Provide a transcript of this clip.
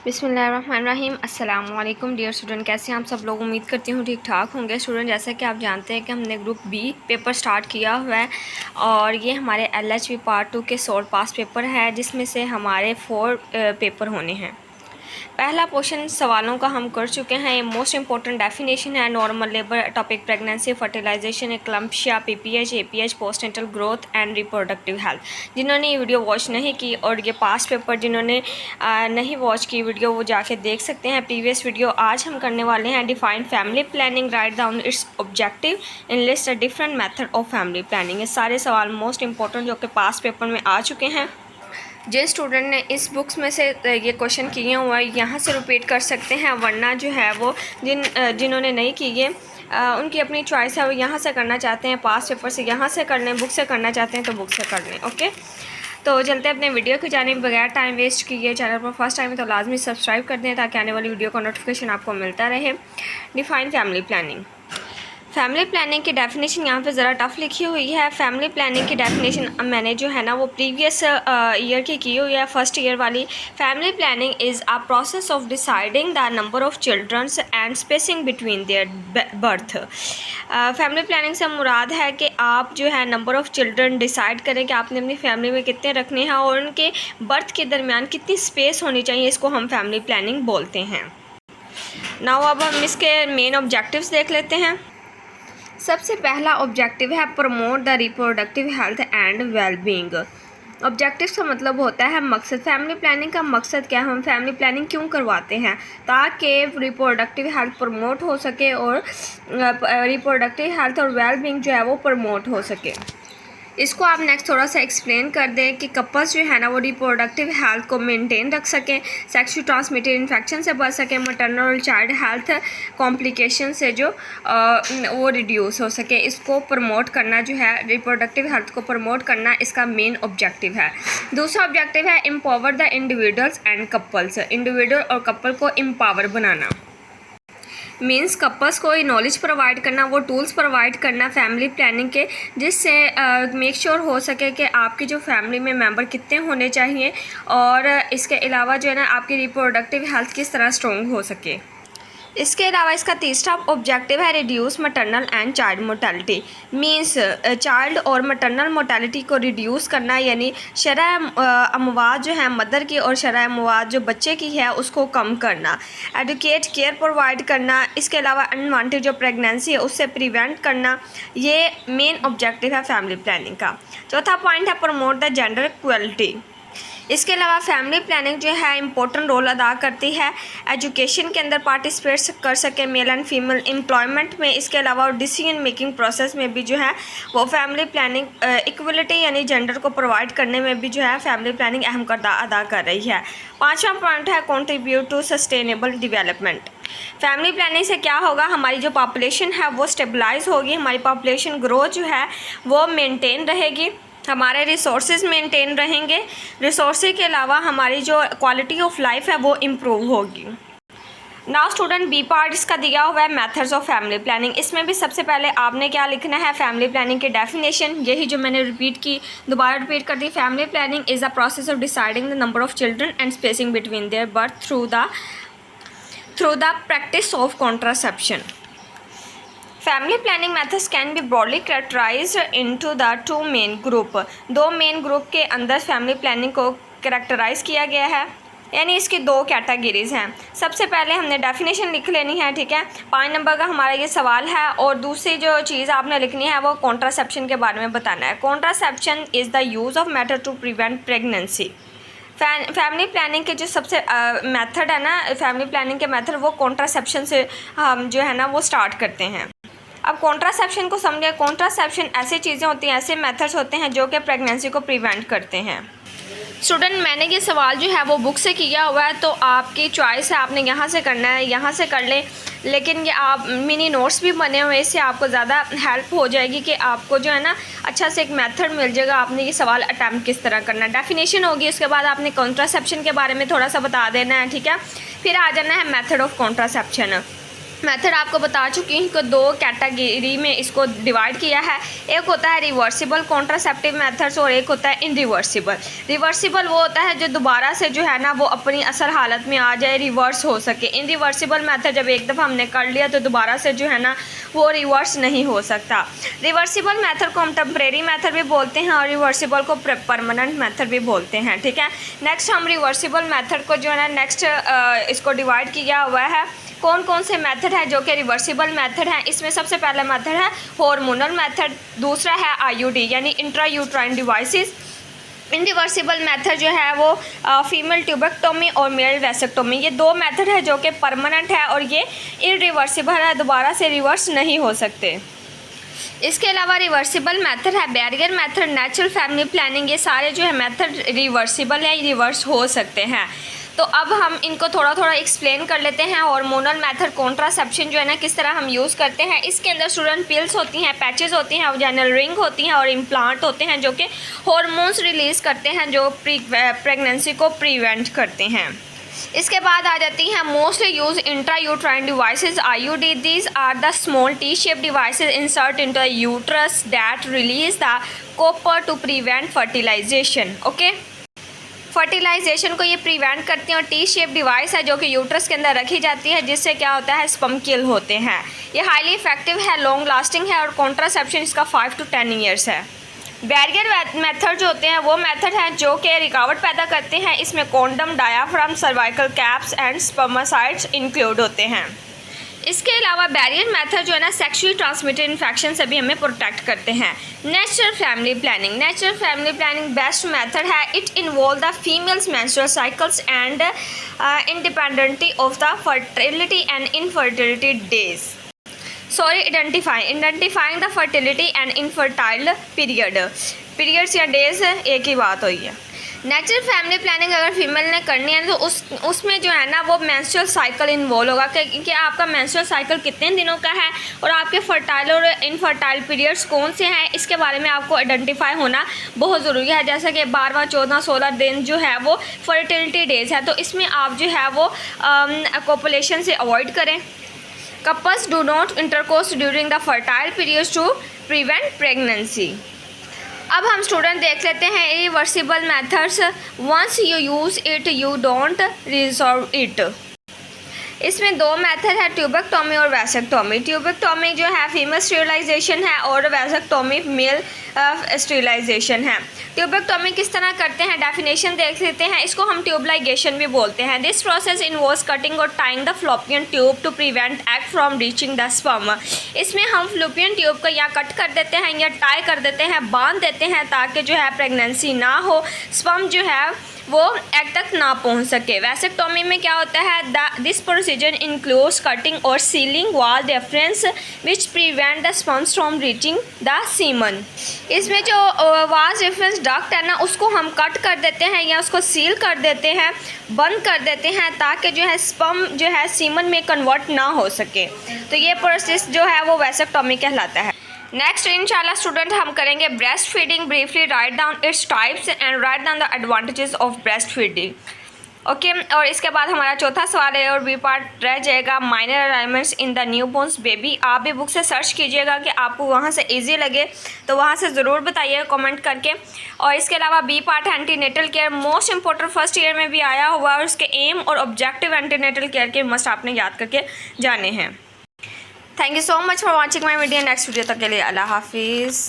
बिस्मिल्लाहिर्रहमानिर्रहीम। अस्सलाम वालेकुम डियर स्टूडेंट, कैसे हैं आप सब लोग। उम्मीद करती हूँ ठीक ठाक होंगे। स्टूडेंट, जैसा कि आप जानते हैं कि हमने ग्रुप बी पेपर स्टार्ट किया हुआ है और ये हमारे LHV पार्ट 2 के शॉर्ट पास पेपर है, जिसमें से हमारे 4 पेपर होने हैं। पहला पोर्शन सवालों का हम कर चुके हैं। ये मोस्ट इंपॉर्टेंट डेफिनेशन है। Normal labour, topic pregnancy, fertilisation, eclampsia, PPH, APH, postnatal growth and reproductive health. जिन्होंने ये वीडियो वॉच नहीं की और ये पास पेपर जिन्होंने नहीं वॉच की वीडियो, वो जाके देख सकते हैं प्रीवियस वीडियो। आज हम करने वाले हैं define family planning, write down it's objective, list a different method of family planning. ये सारे सवाल मोस्ट इंपॉर्टेंट जो कि पास पेपर में आ चुके हैं। जिन स्टूडेंट ने इस बुक्स में से ये क्वेश्चन किए हुए हैं यहाँ से रिपीट कर सकते हैं, वरना जो है वो जिन्होंने नहीं किए उनकी अपनी चॉइस है। वो यहाँ से करना चाहते हैं पास पेपर से, यहाँ से कर लें, बुक से करना चाहते हैं तो बुक से कर लें। ओके, तो चलते हैं अपने वीडियो की जाने बगैर टाइम वेस्ट किए। चैनल पर फर्स्ट टाइम है तो लाजमी सब्सक्राइब कर दें ताकि आने वाली वीडियो का नोटिफिकेशन आपको मिलता रहे। Define family planning. Family planning की डेफिनेशन यहाँ पे ज़रा टफ लिखी हुई है। फैमिली प्लानिंग की डेफिनेशन मैंने जो है ना वो प्रीवियस ईयर की हुई है, फर्स्ट ईयर वाली। Family planning is a process of deciding the number of children's and spacing between their birth. Family planning से मुराद है कि आप जो है नंबर ऑफ़ चिल्ड्रन डिसाइड करें कि आपने अपनी फैमिली में कितने रखने हैं और उनके बर्थ के दरमियान कितनी स्पेस होनी चाहिए। इसको हम फैमिली प्लानिंग बोलते हैं। नाउ अब हम इसके मेन ऑब्जेक्टिव्स देख लेते हैं। सबसे पहला ऑब्जेक्टिव है promote the reproductive health and wellbeing. Objective का मतलब होता है मकसद। फैमिली प्लानिंग का मकसद क्या है, हम फैमिली प्लानिंग क्यों करवाते हैं, ताकि रिप्रोडक्टिव हेल्थ प्रमोट हो सके और रिप्रोडक्टिव हेल्थ और वेलबींग जो है वो प्रमोट हो सके। इसको आप नेक्स्ट थोड़ा सा एक्सप्लेन कर दें कि कपल्स जो है ना वो रिप्रोडक्टिव हेल्थ को मेंटेन रख सकें, सेक्सुअली ट्रांसमिटेड इन्फेक्शन से बच सकें, मैटरनल और चाइल्ड हेल्थ कॉम्प्लिकेशन से जो वो रिड्यूस हो सके। इसको प्रमोट करना जो है, रिप्रोडक्टिव हेल्थ को प्रमोट करना इसका मेन ऑब्जेक्टिव है। दूसरा ऑब्जेक्टिव है empower the individuals and couples. Individual और कपल को एम्पावर बनाना मीन्स कपल्स को नॉलेज प्रोवाइड करना, वो टूल्स प्रोवाइड करना फैमिली प्लानिंग के, जिससे मेक श्योर हो सके कि आपकी जो फैमिली में मेंबर कितने होने चाहिए और इसके अलावा जो है ना आपकी रिप्रोडक्टिव हेल्थ किस तरह स्ट्रॉन्ग हो सके। इसके अलावा इसका तीसरा ऑब्जेक्टिव है reduce maternal and child mortality. Means child और मैटरनल मोर्टेलिटी को रिड्यूस करना, यानी शरह अमवात जो है मदर की और शरह अमवात जो बच्चे की है उसको कम करना। एडुकेट केयर प्रोवाइड करना। इसके अलावा अनवांटेड जो प्रेगनेंसी है उससे प्रिवेंट करना। ये मेन ऑब्जेक्टिव है फैमिली प्लानिंग का। चौथा पॉइंट है प्रमोट द जेंडर इक्वलिटी। इसके अलावा फैमिली प्लानिंग जो है इम्पोर्टेंट रोल अदा करती है एजुकेशन के अंदर पार्टिसिपेट कर सके मेल एंड फीमेल, एम्प्लॉयमेंट में। इसके अलावा डिसीजन मेकिंग प्रोसेस में भी जो है वो फैमिली प्लानिंग इक्वलिटी यानी जेंडर को प्रोवाइड करने में भी जो है फैमिली प्लानिंग अहम किरदार अदा कर रही है। पाँचवा पॉइंट है contribute to sustainable development. Family planning से क्या होगा, हमारी जो पॉपुलेशन है वो स्टेबलाइज होगी, हमारी पॉपुलेशन ग्रोथ जो है वो मेंटेन रहेगी, हमारे रिसोर्सेज मेंटेन रहेंगे। रिसोर्सेज के अलावा हमारी जो क्वालिटी ऑफ लाइफ है वो इम्प्रूव होगी। नाउ स्टूडेंट बी पार्ट इसका दिया हुआ है मेथड्स ऑफ फैमिली प्लानिंग। इसमें भी सबसे पहले आपने क्या लिखना है, फैमिली प्लानिंग की डेफिनेशन, यही जो मैंने रिपीट की, दोबारा रिपीट कर दी। Family planning is a process of deciding the number of children and spacing between their birth through the practice of contraception. Family planning methods can be broadly characterised into the two main group. दो main group के अंदर family planning को characterise किया गया है, यानी इसकी दो कैटेगरीज़ हैं। सबसे पहले हमने डेफिनेशन लिख लेनी है, ठीक है। 5 नंबर का हमारा ये सवाल है और दूसरी जो चीज़ आपने लिखनी है वो कॉन्ट्रासेप्शन के बारे में बताना है। Contraception is the use of method to prevent pregnancy. Family planning के जो सबसे मेथड है ना, फैमिली प्लानिंग के मेथड वो कॉन्ट्रासेप्शन से हम जो है ना वो स्टार्ट करते हैं। अब कॉन्ट्रासेप्शन को समझे। कॉन्ट्रासेप्शन ऐसी चीज़ें होती हैं, ऐसे मेथड्स होते हैं जो कि प्रेगनेंसी को प्रिवेंट करते हैं। स्टूडेंट, मैंने ये सवाल जो है वो बुक से किया हुआ है, तो आपकी चॉइस है, आपने यहाँ से करना है, यहाँ से कर लें। लेकिन ये आप मिनी नोट्स भी बने हुए, इससे आपको ज़्यादा हेल्प हो जाएगी कि आपको जो है ना अच्छा से एक मेथड मिल जाएगा, आपने ये सवाल अटैम्प्ट किस तरह करना है। डेफिनेशन होगी, उसके बाद आपने कॉन्ट्रासेप्शन के बारे में थोड़ा सा बता देना है, ठीक है। फिर आ जाना है मेथड ऑफ कॉन्ट्रासेप्शन। मेथड आपको बता चुकी हूँ कि दो कैटेगरी में इसको डिवाइड किया है। एक होता है रिवर्सिबल कॉन्ट्रासेप्टिव मेथड्स और एक होता है इनरिवर्सिबल। रिवर्सिबल वो होता है जो दोबारा से जो है ना वो अपनी असल हालत में आ जाए, रिवर्स हो सके। इनरिवर्सिबल मेथड जब एक दफ़ा हमने कर लिया तो दोबारा से जो है ना वो रिवर्स नहीं हो सकता। रिवर्सिबल मेथड को हम टेम्परेरी मेथड भी बोलते हैं और रिवर्सिबल को परमानेंट मेथड भी बोलते हैं, ठीक है। नेक्स्ट हम रिवर्सिबल मेथड को जो है ना नेक्स्ट इसको डिवाइड किया हुआ है। कौन कौन से मेथड है जो कि रिवर्सिबल मेथड है। इसमें सबसे पहला मेथड है हार्मोनल मेथड, दूसरा है आईयूडी यानी इंट्रा यूट्राइन डिवाइसेस। इनरिवर्सिबल मेथड जो है वो फीमेल ट्यूबेक्टोमी और मेल वेसेक्टोमी, ये दो मेथड है जो कि परमानेंट है और ये इरिवर्सिबल है, दोबारा से रिवर्स नहीं हो सकते। इसके अलावा रिवर्सिबल मेथड है barrier method, natural family planning, ये सारे जो है मेथड रिवर्सिबल है, रिवर्स हो सकते हैं। तो अब हम इनको थोड़ा थोड़ा एक्सप्लेन कर लेते हैं। हार्मोनल मेथड कॉन्ट्रासेप्शन जो है ना किस तरह हम यूज़ करते हैं। इसके अंदर स्टूडेंट पिल्स होती हैं, पैचेस होती हैं, वजाइनल रिंग होती हैं और इम्प्लांट होते हैं जो कि हार्मोन्स रिलीज़ करते हैं जो प्रेगनेंसी को प्रिवेंट करते हैं। इसके बाद आ जाती हैं mostly use intra uterine devices IUD. These are the small T shape devices insert into the uterus that release the copper to prevent fertilization. Okay, fertilization को ये प्रिवेंट करती हैं और टी शेप डिवाइस है जो कि यूट्रस के अंदर रखी जाती है जिससे क्या होता है स्पर्म किल होते हैं। ये हाईली इफेक्टिव है, लॉन्ग लास्टिंग है और कॉन्ट्रासेप्शन इसका 5 to 10 ईयर्स है। बैरियर मेथड जो होते हैं वो मेथड हैं जो कि रुकावट पैदा करते हैं। इसमें condom, diaphragm, cervical caps and spermicides include होते हैं। इसके अलावा बैरियर मेथड जो है ना सेक्सुअली ट्रांसमिटेड इन्फेक्शन से भी हमें प्रोटेक्ट करते हैं। Natural family planning, natural family planning best method है। It involve the females menstrual cycles and independently of the fertility and infertility days. Identifying the fertility and infertile periods या days एक ही बात हुई है। नेचुरल फैमिली प्लानिंग अगर female ने करनी है तो उसमें जो है ना वो मेंस्ट्रुअल साइकिल इन्वॉल्व होगा कि आपका मेंस्ट्रुअल साइकिल कितने दिनों का है और आपके फर्टाइल और इनफर्टाइल पीरियड्स कौन से हैं, इसके बारे में आपको आइडेंटिफाई होना बहुत ज़रूरी है। जैसे कि 12, 14, 16 दिन जो है वो फर्टिलिटी डेज है, तो इसमें आप जो है वो कोपुलेशन से अवॉइड करें। Couples do not intercourse during the fertile periods to prevent pregnancy. अब हम स्टूडेंट देख लेते हैं irreversible methods. Once you use it you don't resolve it. इसमें दो मेथड है, ट्यूबेक्टोमी और वैसेक्टोमी। ट्यूबेक्टोमी जो है फीमेल स्टेरिलाइजेशन है और वैसेक्टोमी मेल स्टेरिलाइजेशन है। ट्यूबेक्टोमी किस तरह करते हैं डेफिनेशन देख लेते हैं। इसको हम ट्यूब लाइगेशन भी बोलते हैं। दिस प्रोसेस इन्वॉल्व्स कटिंग और tying the fallopian tube to prevent egg from reaching the sperm. इसमें हम फ्लोपियन ट्यूब को या कट कर देते हैं या टाई कर देते हैं, बांध देते हैं ताकि जो है प्रेगनेंसी ना हो, स्पर्म जो है वो एग तक ना पहुंच सके। वैसेक्टोमी में क्या होता है, दिस प्रोसीजर इंक्लूड्स कटिंग और ceiling wall difference which prevent the sperms from reaching the semen. इसमें जो वाज डिफरेंस डक्ट है ना उसको हम कट कर देते हैं या उसको सील कर देते हैं, बंद कर देते हैं ताकि जो है स्पर्म जो है सीमन में कन्वर्ट ना हो सके। तो ये प्रोसेस जो है वो वैसेक्टोमी कहलाता है। नेक्स्ट इंशाल्लाह स्टूडेंट हम करेंगे breast feeding. Briefly write down its types and write down the advantages of breast feeding. Okay, और इसके बाद हमारा चौथा सवाल है और बी पार्ट रह जाएगा minor alignments in the newborn baby. आप भी बुक से सर्च कीजिएगा कि आपको वहाँ से इजी लगे तो वहाँ से ज़रूर बताइए कमेंट करके। और इसके अलावा B part antenatal care, most important first year में भी आया हुआ और उसके एम और ऑब्जेक्टिव एंटीनेटल केयर के मस्ट आपने याद करके जाने हैं। Thank you so much for watching my video. Next video तक के लिए अल्लाह हाफिज़।